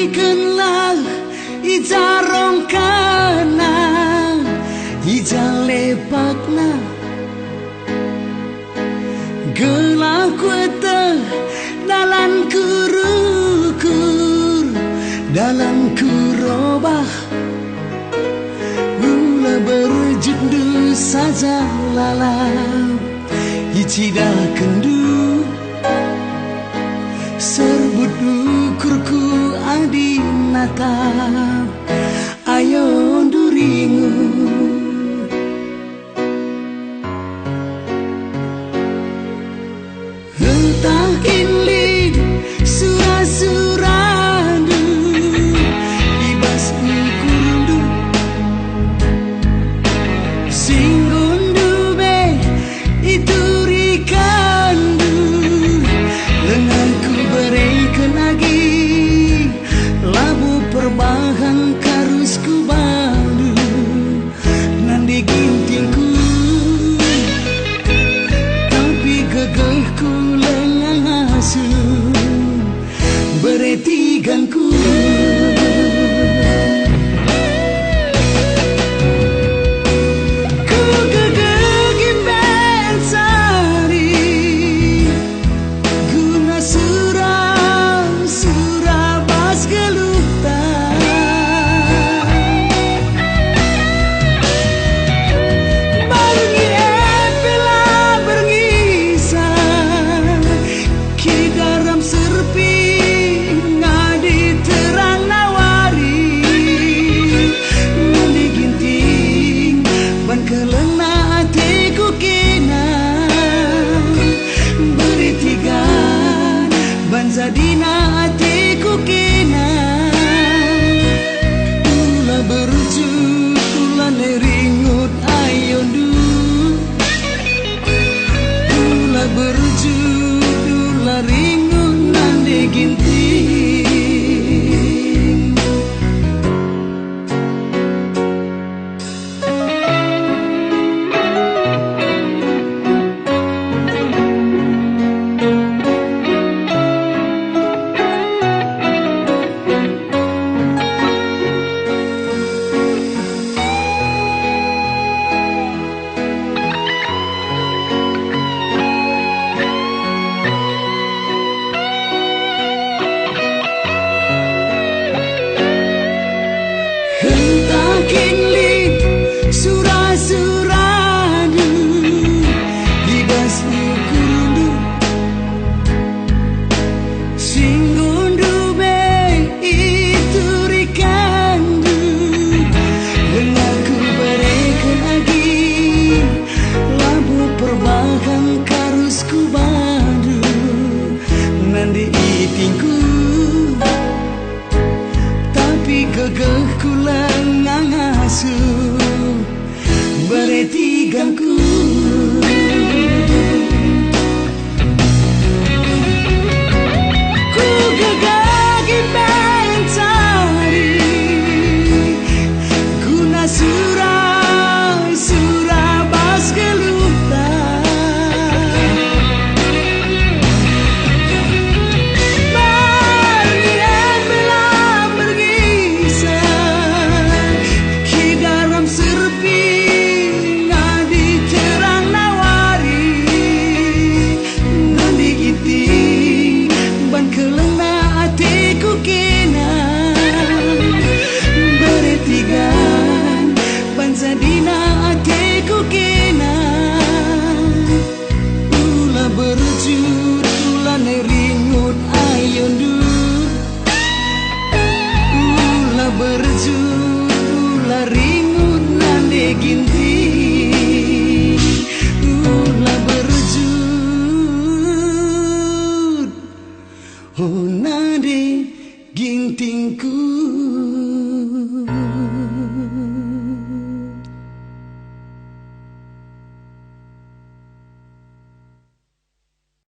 berikanlah ijarong kana ijalepakna gelak kueta dalam kurukur dalam kurobah gula berjundu saja lalau icida kendu serbut ukurku adi natap ayo duringu entah kinlin surah-surahdu ibas ukurdu singgundu be iturikandu lenganku berikan lagi labu perbahan karusku bandu nandi gintingku tapi gegehku lengan asu beretiganku ku gegegin bensari guna surah bas geluta barengi epela berngisan ki garam serpi ngadi terang nawari nandi ginting ban kelena hatiku kena beritigan ban zadina hatiku kena tula berujud tula neringut ayondu tula berujud tula ringut nande ginting entah kinlin surah-surahdu ibas ukurdu singgundu be iturikandu lenganku berikan lagi labu perbahan karusku bandu nandi itingku tapi gegehku lengang asu beretiganku ku gegagin bensari guna surah bas geluta barengi embela bergisan ki garam serpi ngadi terang nawari nandi giting ban kelena hatiku kena beretigan ban zadina hatiku kena tula berujud tula neringut ayondu tula berujud tula ringut nande ginting tula berujud oh nande gintingku